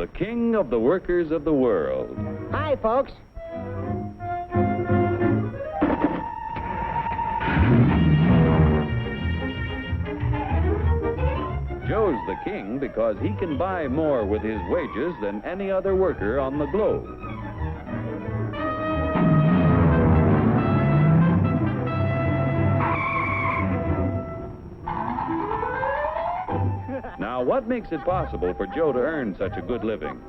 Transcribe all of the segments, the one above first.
the king of the workers of the world. Hi, folks. Joe's the king because he can buy more with his wages than any other worker on the globe. Now, what makes it possible for Joe to earn such a good living?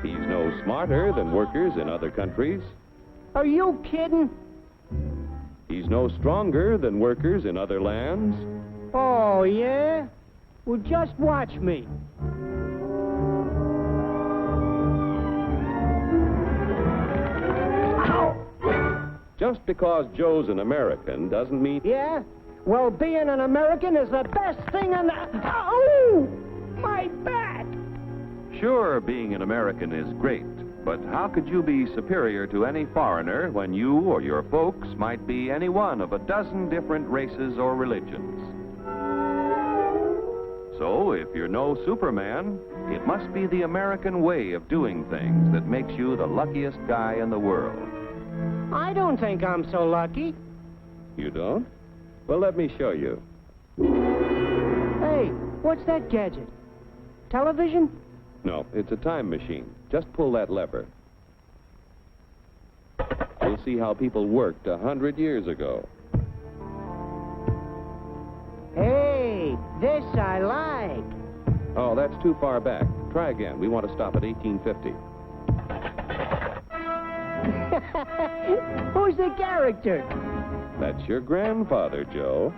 He's no smarter than workers in other countries. Are you kidding? He's no stronger than workers in other lands. Oh, yeah? Well, just watch me. Just because Joe's an American doesn't mean... Yeah? Well, being an American is the best thing in the... Oh! My back! Sure, being an American is great, but how could you be superior to any foreigner when you or your folks might be any one of a dozen different races or religions? So, if you're no Superman, it must be the American way of doing things that makes you the luckiest guy in the world. I don't think I'm so lucky. You don't? Well, let me show you. Hey, what's that gadget? Television? No, it's a time machine. Just pull that lever. You'll see how people worked 100 years ago. Hey, this I like. Oh, that's too far back. Try again. We want to stop at 1850. Who's the character? That's your grandfather, Joe.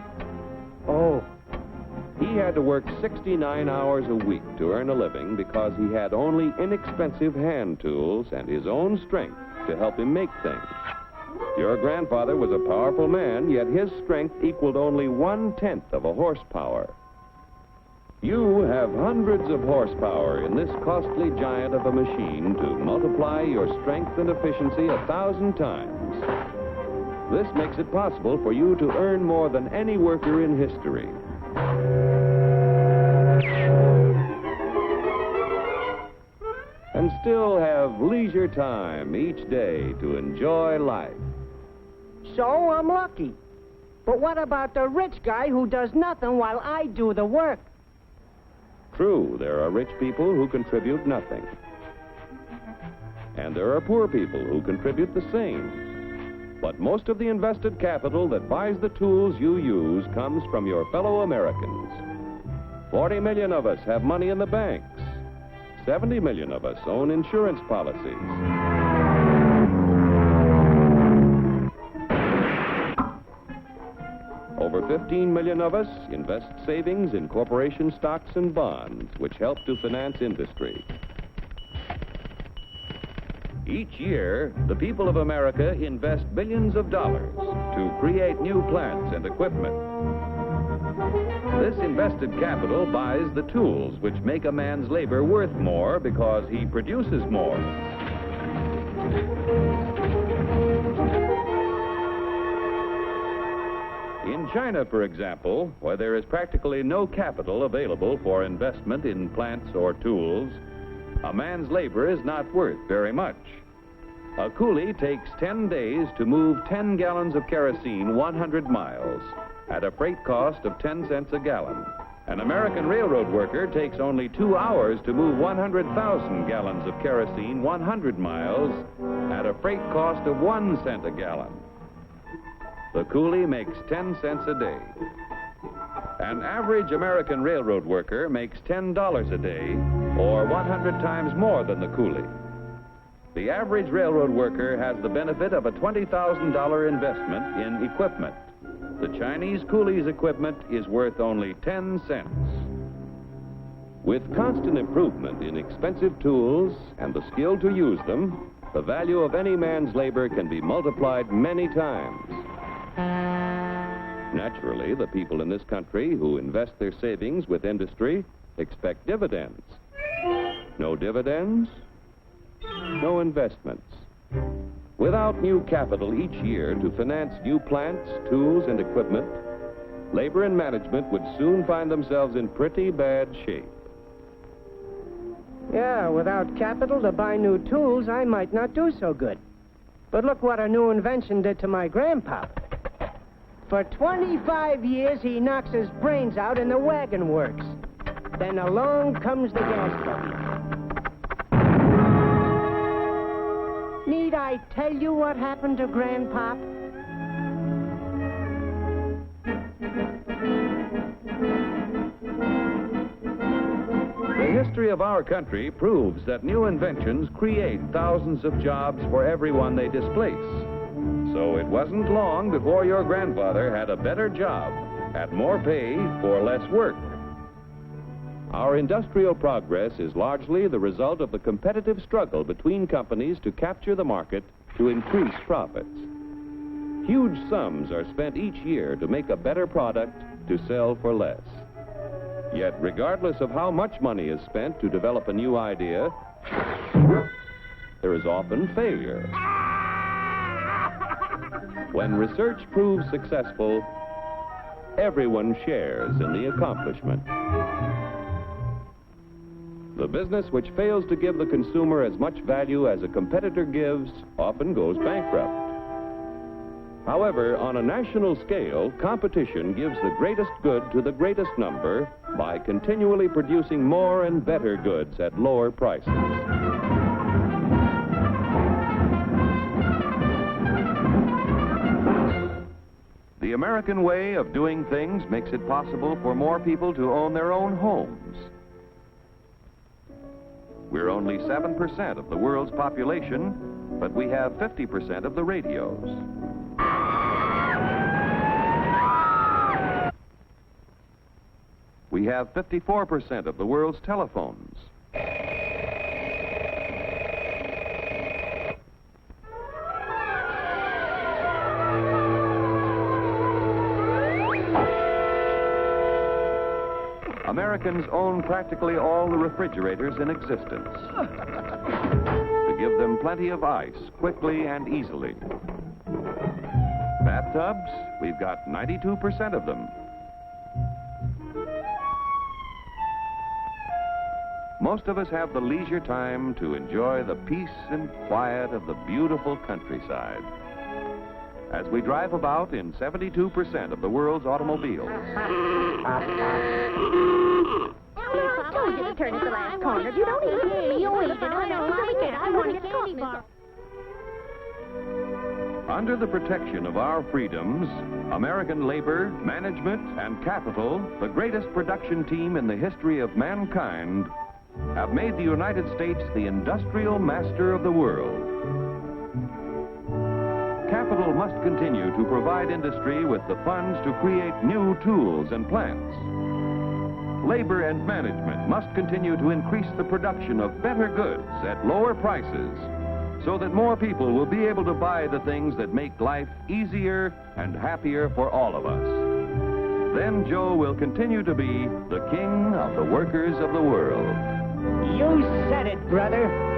Oh. He had to work 69 hours a week to earn a living because he had only inexpensive hand tools and his own strength to help him make things. Your grandfather was a powerful man, yet his strength equaled only 1/10 of a horsepower. You have hundreds of horsepower in this costly giant of a machine to multiply your strength and efficiency 1,000 times. This makes it possible for you to earn more than any worker in history. And still have leisure time each day to enjoy life. So I'm lucky. But what about the rich guy who does nothing while I do the work? True, there are rich people who contribute nothing. And there are poor people who contribute the same. But most of the invested capital that buys the tools you use comes from your fellow Americans. 40 million of us have money in the banks. 70 million of us own insurance policies. Over 15 million of us invest savings in corporation stocks and bonds, which help to finance industry. Each year, the people of America invest billions of dollars to create new plants and equipment. This invested capital buys the tools which make a man's labor worth more because he produces more. In China, for example, where there is practically no capital available for investment in plants or tools, a man's labor is not worth very much. A coolie takes 10 days to move 10 gallons of kerosene 100 miles at a freight cost of 10 cents a gallon. An American railroad worker takes only 2 hours to move 100,000 gallons of kerosene 100 miles at a freight cost of 1 cent a gallon. The coolie makes 10 cents a day. An average American railroad worker makes $10 a day, or 100 times more than the coolie. The average railroad worker has the benefit of a $20,000 investment in equipment. The Chinese coolie's equipment is worth only 10 cents. With constant improvement in expensive tools and the skill to use them, the value of any man's labor can be multiplied many times. Naturally, the people in this country who invest their savings with industry expect dividends. No dividends, no investments. Without new capital each year to finance new plants, tools, and equipment, labor and management would soon find themselves in pretty bad shape. Yeah, without capital to buy new tools, I might not do so good. But look what a new invention did to my grandpa. For 25 years, he knocks his brains out in the wagon works. Then along comes the gas button. Need I tell you what happened to Grandpop? The history of our country proves that new inventions create thousands of jobs for everyone they displace. So it wasn't long before your grandfather had a better job, at more pay for less work. Our industrial progress is largely the result of the competitive struggle between companies to capture the market to increase profits. Huge sums are spent each year to make a better product to sell for less. Yet, regardless of how much money is spent to develop a new idea, there is often failure. When research proves successful, everyone shares in the accomplishment. The business which fails to give the consumer as much value as a competitor gives often goes bankrupt. However, on a national scale, competition gives the greatest good to the greatest number by continually producing more and better goods at lower prices. The American way of doing things makes it possible for more people to own their own homes. We're only 7% of the world's population, but we have 50% of the radios. We have 54% of the world's telephones. Americans own practically all the refrigerators in existence to give them plenty of ice quickly and easily. Bathtubs, we've got 92% of them. Most of us have the leisure time to enjoy the peace and quiet of the beautiful countryside as we drive about in 72% of the world's automobiles. I told you to turn at the last corner. You don't eat me. You eat it. I know. I want to get candy bar. Under the protection of our freedoms, American labor, management, and capital, the greatest production team in the history of mankind, have made the United States the industrial master of the world. Capital must continue to provide industry with the funds to create new tools and plants. Labor and management must continue to increase the production of better goods at lower prices so that more people will be able to buy the things that make life easier and happier for all of us. Then Joe will continue to be the king of the workers of the world. You said it, brother.